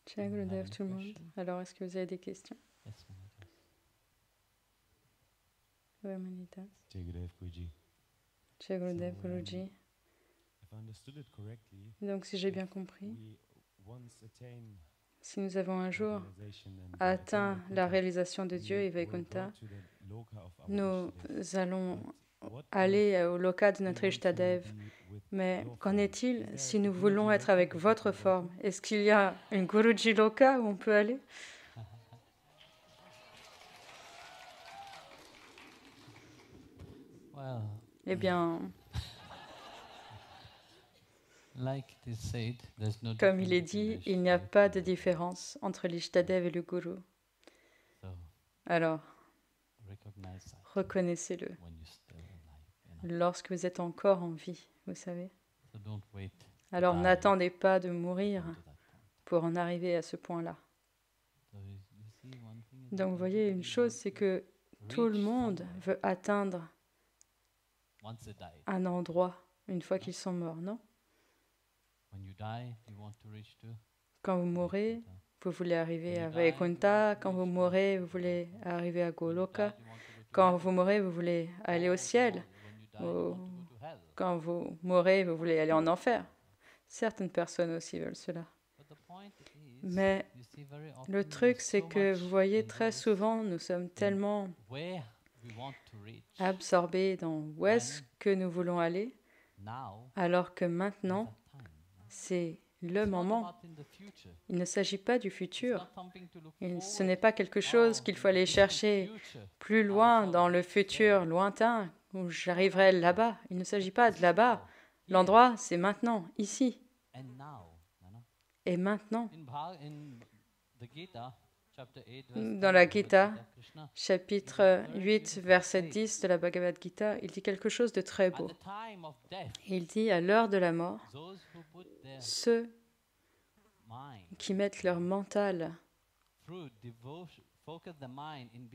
Jai Gurudev, tout le monde. Alors, est-ce que vous avez des questions? Oui, Manitas. Jai Gurudev Guruji. Jai Gurudev Guruji. Donc, si j'ai bien compris, si nous avons un jour atteint la réalisation de Dieu et Vaikuntha, nous allons aller au loka de notre Ishtadev. Mais qu'en est-il si nous voulons être avec votre forme? Est-ce qu'il y a une Guruji Loka où on peut aller? Eh bien, comme il est dit, il n'y a pas de différence entre l'Ishtadev et le Guru. Alors, reconnaissez-le lorsque vous êtes encore en vie, vous savez. Alors, n'attendez pas de mourir pour en arriver à ce point-là. Donc, vous voyez, une chose, c'est que tout le monde veut atteindre un endroit une fois qu'ils sont morts, non? Quand vous mourrez, vous voulez arriver à Vaikuntha. Quand vous mourrez, vous voulez arriver à Goloka. Quand vous mourrez, vous voulez aller au ciel. Ou quand vous mourrez, vous voulez aller en enfer. Certaines personnes aussi veulent cela. Mais le truc, c'est que vous voyez, très souvent, nous sommes tellement absorbés dans où est-ce que nous voulons aller, alors que maintenant, c'est le moment. Il ne s'agit pas du futur. Ce n'est pas quelque chose qu'il faut aller chercher plus loin dans le futur lointain, où j'arriverai là-bas. Il ne s'agit pas de là-bas. L'endroit, c'est maintenant, ici. Et maintenant, dans la Gita, chapitre 8, verset 10 de la Bhagavad Gita, il dit quelque chose de très beau. Il dit, à l'heure de la mort, ceux qui mettent leur mental,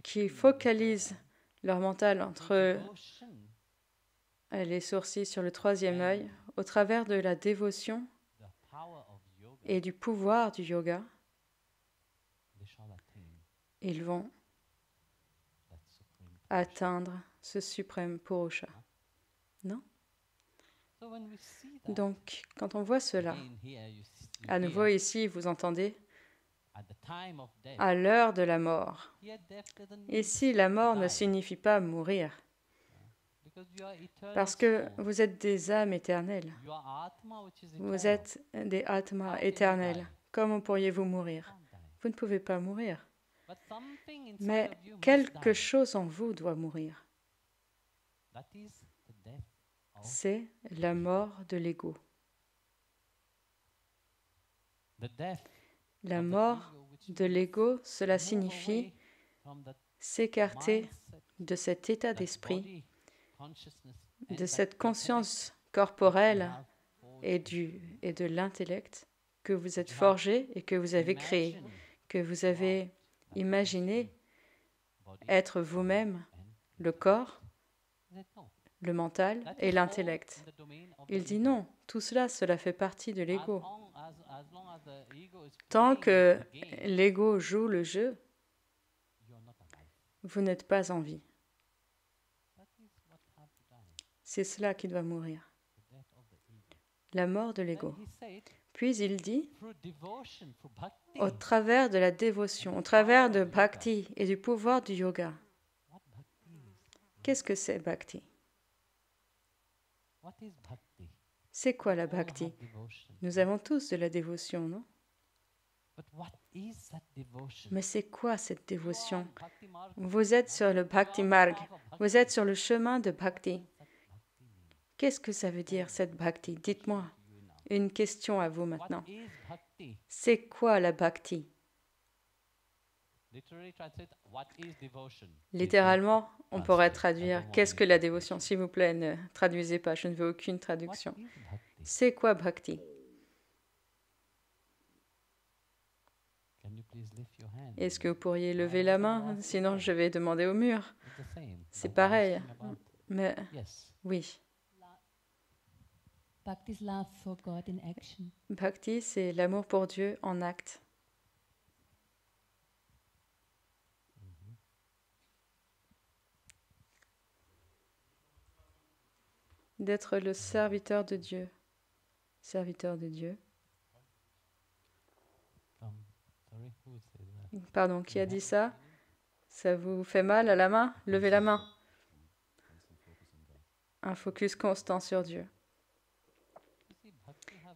qui focalisent leur mental entre les sourcils sur le troisième œil, au travers de la dévotion et du pouvoir du yoga, ils vont atteindre ce suprême Purusha. Non? Donc, quand on voit cela, à nouveau ici, vous entendez, à l'heure de la mort. Ici, la mort ne signifie pas mourir, parce que vous êtes des âmes éternelles. Vous êtes des atmas éternels. Comment pourriez-vous mourir? Vous ne pouvez pas mourir. Mais quelque chose en vous doit mourir. C'est la mort de l'ego. La mort de l'ego, cela signifie s'écarter de cet état d'esprit, de cette conscience corporelle et de l'intellect que vous êtes forgé et que vous avez créé, que vous avez imaginé être vous-même le corps, le mental et l'intellect. Il dit non, tout cela, cela fait partie de l'ego. Tant que l'ego joue le jeu, vous n'êtes pas en vie. C'est cela qui doit mourir. La mort de l'ego. Puis il dit, au travers de la dévotion, au travers de bhakti et du pouvoir du yoga. Qu'est-ce que c'est bhakti? C'est quoi la bhakti? Nous avons tous de la dévotion, non? Mais c'est quoi cette dévotion? Vous êtes sur le bhakti marg, vous êtes sur le chemin de bhakti. Qu'est-ce que ça veut dire cette bhakti? Dites-moi. Une question à vous maintenant. C'est quoi la bhakti? Littéralement, on pourrait traduire « Qu'est-ce que la dévotion ?» S'il vous plaît, ne traduisez pas, je ne veux aucune traduction. C'est quoi bhakti? Est-ce que vous pourriez lever la main? Sinon, je vais demander au mur. C'est pareil. Mais oui. Bhakti, c'est l'amour pour Dieu en acte. D'être le serviteur de Dieu. Serviteur de Dieu. Pardon, qui a dit ça? Ça vous fait mal à la main? Levez la main. Un focus constant sur Dieu.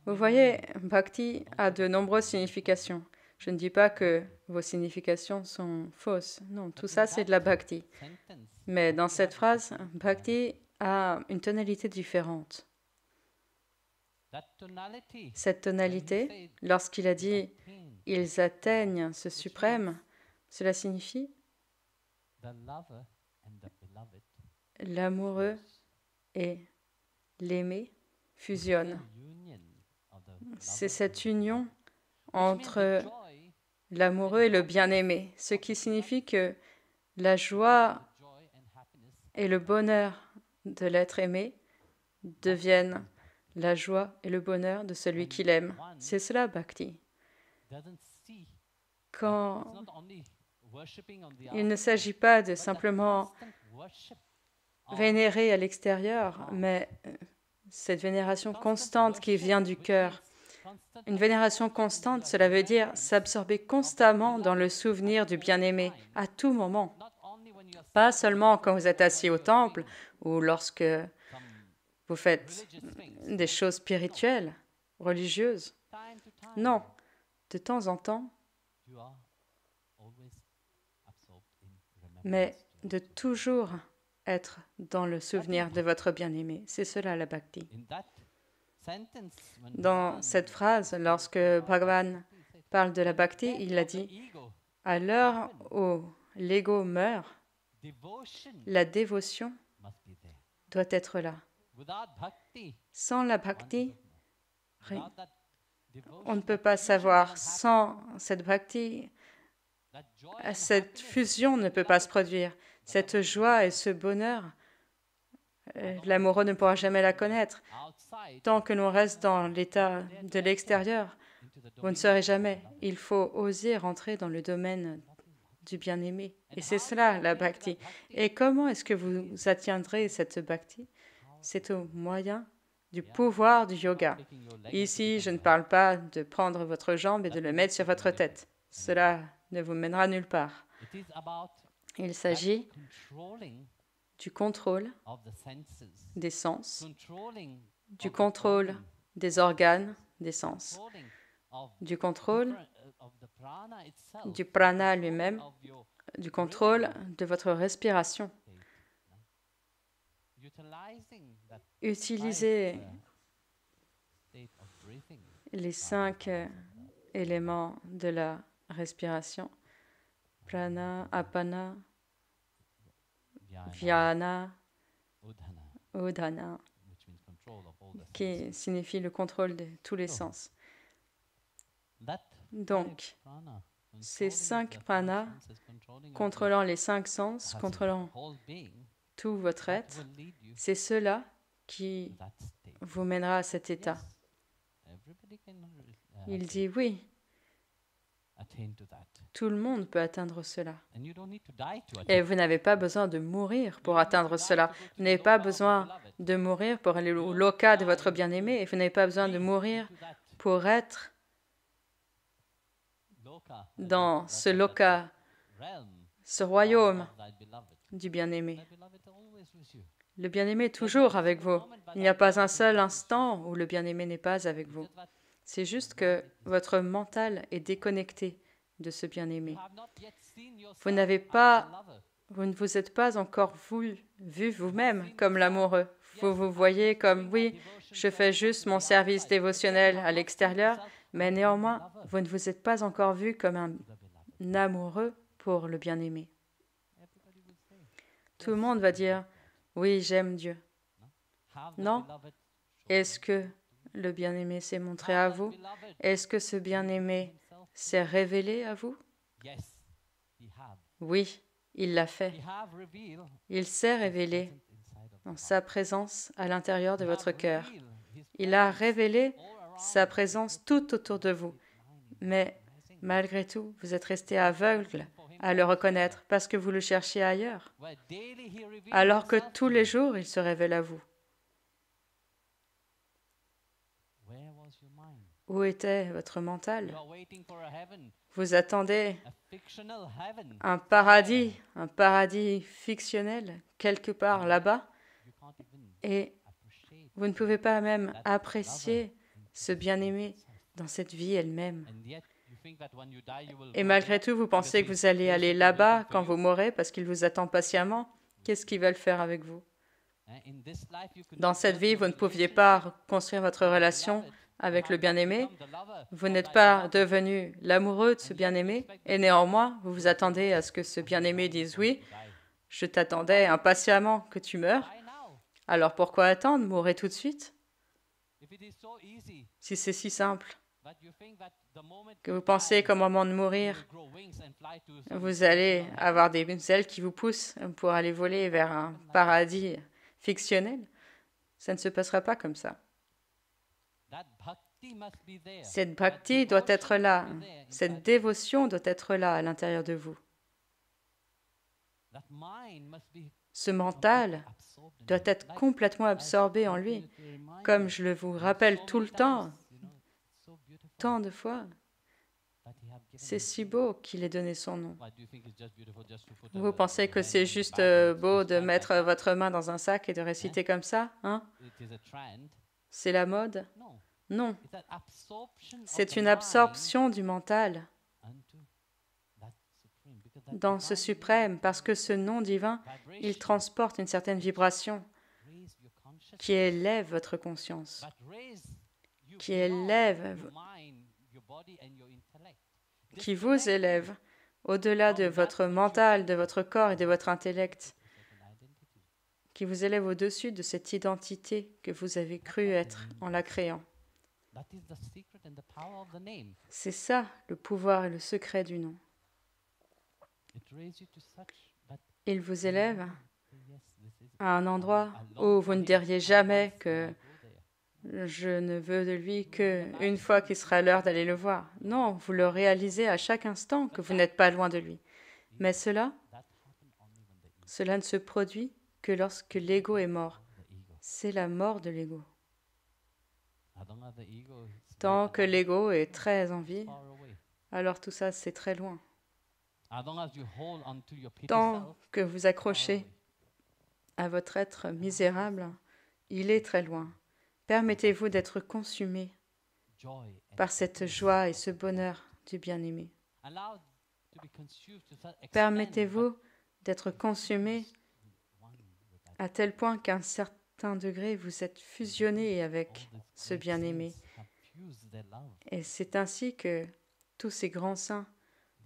Vous voyez, Bhakti a de nombreuses significations. Je ne dis pas que vos significations sont fausses. Non, tout ça, c'est de la Bhakti. Mais dans cette phrase, Bhakti a une tonalité différente. Cette tonalité, lorsqu'il a dit « ils atteignent ce suprême », cela signifie l'amoureux et l'aimé fusionnent. C'est cette union entre l'amoureux et le bien-aimé, ce qui signifie que la joie et le bonheur de l'être aimé deviennent la joie et le bonheur de celui qui l'aime. C'est cela, Bhakti. Quand il ne s'agit pas de simplement vénérer à l'extérieur, mais cette vénération constante qui vient du cœur. Une vénération constante, cela veut dire s'absorber constamment dans le souvenir du bien-aimé, à tout moment. Pas seulement quand vous êtes assis au temple ou lorsque vous faites des choses spirituelles, religieuses. Non, de temps en temps, mais de toujours être dans le souvenir de votre bien-aimé. C'est cela la Bhakti. Dans cette phrase, lorsque Bhagavan parle de la Bhakti, il a dit « À l'heure où l'ego meurt, la dévotion doit être là. Sans la Bhakti, on ne peut pas savoir. Sans cette Bhakti, cette fusion ne peut pas se produire. Cette joie et ce bonheur, l'amoureux ne pourra jamais la connaître. Tant que l'on reste dans l'état de l'extérieur, vous ne saurez jamais. Il faut oser rentrer dans le domaine du bien-aimé. Et c'est cela, la Bhakti. Et comment est-ce que vous atteindrez cette Bhakti? C'est au moyen du pouvoir du yoga. Ici, je ne parle pas de prendre votre jambe et de le mettre sur votre tête. Cela ne vous mènera nulle part. Il s'agit du contrôle des sens, du contrôle des organes des sens, du contrôle du prana lui-même, du contrôle de votre respiration. Utilisez les 5 éléments de la respiration, prana, apana, vyana, udana, qui signifie le contrôle de tous les sens. Donc, ces 5 pranas, contrôlant les 5 sens, contrôlant tout votre être, c'est cela qui vous mènera à cet état. Il dit oui, tout le monde peut atteindre cela. Et vous n'avez pas besoin de mourir pour atteindre cela. Vous n'avez pas besoin de mourir pour aller au loka de votre bien-aimé, et vous n'avez pas besoin de mourir pour être dans ce loka, ce royaume du bien-aimé. Le bien-aimé est toujours avec vous. Il n'y a pas un seul instant où le bien-aimé n'est pas avec vous. C'est juste que votre mental est déconnecté de ce bien-aimé. Vous ne vous êtes pas encore vu vous-même comme l'amoureux. Vous vous voyez comme, oui, je fais juste mon service dévotionnel à l'extérieur, mais néanmoins, vous ne vous êtes pas encore vu comme un amoureux pour le bien-aimé. Tout le monde va dire, oui, j'aime Dieu. Non? Est-ce que le bien-aimé s'est montré à vous? Est-ce que ce bien-aimé s'est révélé à vous? Oui, il l'a fait. Il s'est révélé dans sa présence à l'intérieur de votre cœur. Il a révélé sa présence tout autour de vous. Mais malgré tout, vous êtes resté aveugle à le reconnaître parce que vous le cherchiez ailleurs, alors que tous les jours, il se révèle à vous. Où était votre mental? Vous attendez un paradis fictionnel, quelque part là-bas, et vous ne pouvez pas même apprécier ce bien-aimé dans cette vie elle-même. Et malgré tout, vous pensez que vous allez aller là-bas quand vous mourrez parce qu'il vous attend patiemment. Qu'est-ce qu'ils veulent faire avec vous? Dans cette vie, vous ne pouviez pas construire votre relation avec le bien-aimé. Vous n'êtes pas devenu l'amoureux de ce bien-aimé. Et néanmoins, vous vous attendez à ce que ce bien-aimé dise oui. Je t'attendais impatiemment que tu meurs. Alors pourquoi attendre? Mourrez tout de suite. Si c'est si simple que vous pensez qu'au moment de mourir, vous allez avoir des ailes qui vous poussent pour aller voler vers un paradis fictionnel, ça ne se passera pas comme ça. Cette bhakti doit être là, cette dévotion doit être là à l'intérieur de vous. Ce mental doit être complètement absorbé en lui. Comme je le vous rappelle tout le temps, tant de fois, c'est si beau qu'il ait donné son nom. Vous pensez que c'est juste beau de mettre votre main dans un sac et de réciter comme ça, hein? C'est la mode? Non. C'est une absorption du mental dans ce suprême, parce que ce nom divin, il transporte une certaine vibration qui élève votre conscience, qui élève, qui vous élève au-delà de votre mental, de votre corps et de votre intellect, qui vous élève au-dessus de cette identité que vous avez cru être en la créant. C'est ça le pouvoir et le secret du nom. Il vous élève à un endroit où vous ne diriez jamais que je ne veux de lui qu'une fois qu'il sera l'heure d'aller le voir. Non, vous le réalisez à chaque instant que vous n'êtes pas loin de lui. Mais cela ne se produit que lorsque l'ego est mort. C'est la mort de l'ego. Tant que l'ego est très en vie, alors tout ça, c'est très loin. Tant que vous accrochez à votre être misérable, il est très loin. Permettez-vous d'être consumé par cette joie et ce bonheur du bien-aimé. Permettez-vous d'être consumé à tel point qu'à un certain degré, vous êtes fusionné avec ce bien-aimé. Et c'est ainsi que tous ces grands saints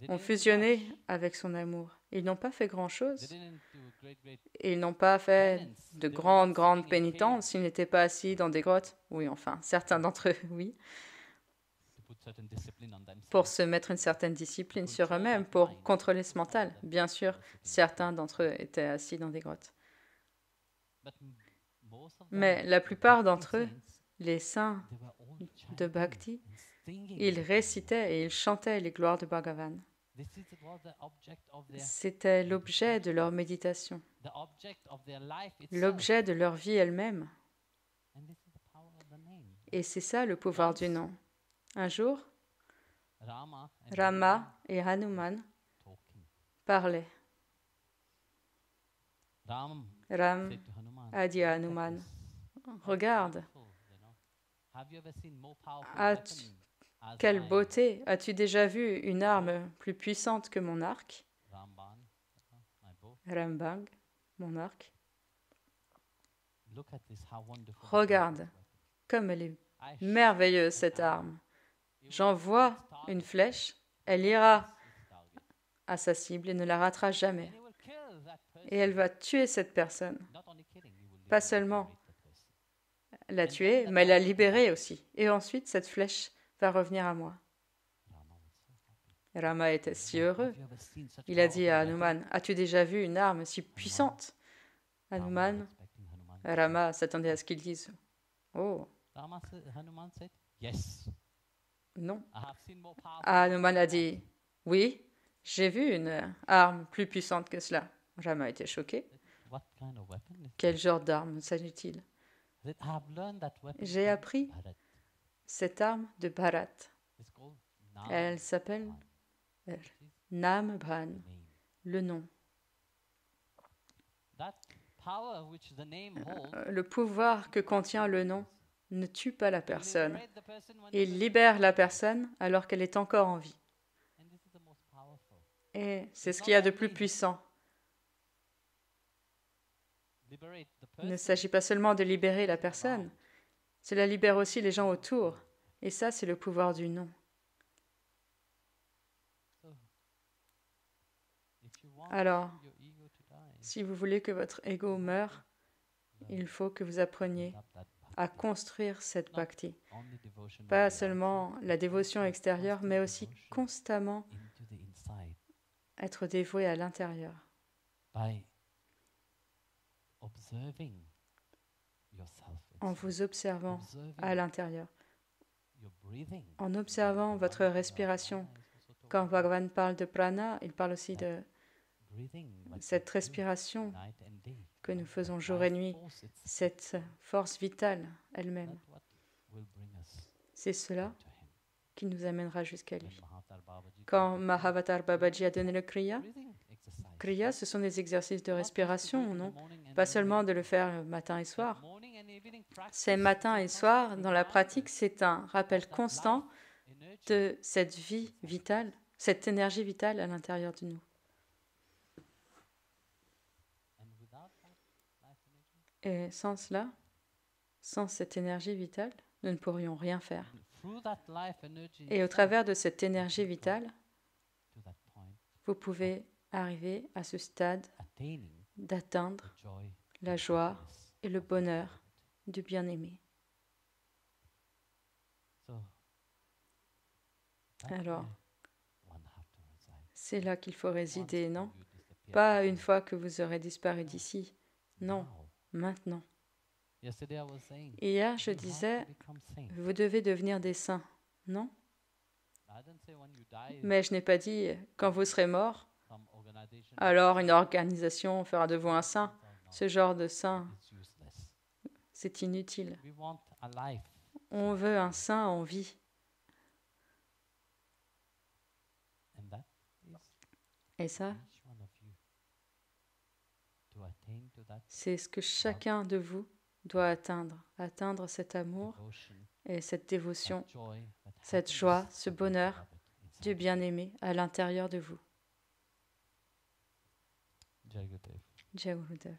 ont fusionné avec son amour. Ils n'ont pas fait grand-chose. Ils n'ont pas fait de grandes pénitences. Ils n'étaient pas assis dans des grottes. Oui, enfin, certains d'entre eux, oui. Pour se mettre une certaine discipline sur eux-mêmes, pour contrôler ce mental. Bien sûr, certains d'entre eux étaient assis dans des grottes. Mais la plupart d'entre eux, les saints de Bhakti, ils récitaient et ils chantaient les gloires de Bhagavan. C'était l'objet de leur méditation, l'objet de leur vie elle-même. Et c'est ça le pouvoir du nom. Un jour, Rama et Hanuman parlaient. Ram a dit à Hanuman, « Regarde, quelle beauté! As-tu déjà vu une arme plus puissante que mon arc? » Rambang, mon arc. Regarde, comme elle est merveilleuse cette arme. J'envoie une flèche, elle ira à sa cible et ne la ratera jamais. Et elle va tuer cette personne. Pas seulement la tuer, mais la libérer aussi. Et ensuite, cette flèche va revenir à moi. Rama était si heureux. Il a dit à Hanuman, « As-tu déjà vu une arme si puissante ?» Rama s'attendait à ce qu'il dise, « Oh, Non. Hanuman a dit, oui, j'ai vu une arme plus puissante que cela. Rama a été choqué. Quel genre d'arme s'agit-il? J'ai appris cette arme de Bharat. Elle s'appelle Nam Bhan, le nom. Le pouvoir que contient le nom ne tue pas la personne. Il libère la personne alors qu'elle est encore en vie. Et c'est ce qu'il y a de plus puissant. Il ne s'agit pas seulement de libérer la personne, cela libère aussi les gens autour. Et ça, c'est le pouvoir du nom. Alors, si vous voulez que votre ego meure, il faut que vous appreniez à construire cette bhakti. Pas seulement la dévotion extérieure, mais aussi constamment être dévoué à l'intérieur. En vous observant à l'intérieur, en observant votre respiration. Quand Bhagavan parle de prana, il parle aussi de cette respiration que nous faisons jour et nuit, cette force vitale elle-même. C'est cela qui nous amènera jusqu'à lui. Quand Mahavatar Babaji a donné le Kriya, ce sont des exercices de respiration, non? Pas seulement de le faire matin et soir. C'est matin et soir, dans la pratique, c'est un rappel constant de cette vie vitale, cette énergie vitale à l'intérieur de nous. Et sans cela, sans cette énergie vitale, nous ne pourrions rien faire. Et au travers de cette énergie vitale, vous pouvez arriver à ce stade d'atteindre la joie et le bonheur du bien-aimé. Alors, c'est là qu'il faut résider, non? Pas une fois que vous aurez disparu d'ici. Non, maintenant. Hier, je disais, vous devez devenir des saints, non? Mais je n'ai pas dit, quand vous serez mort, alors une organisation fera de vous un saint. Ce genre de saint, c'est inutile. On veut un saint en vie. Et ça, c'est ce que chacun de vous doit atteindre cet amour et cette dévotion, cette joie, ce bonheur du bien-aimé à l'intérieur de vous. Jai Gurudev.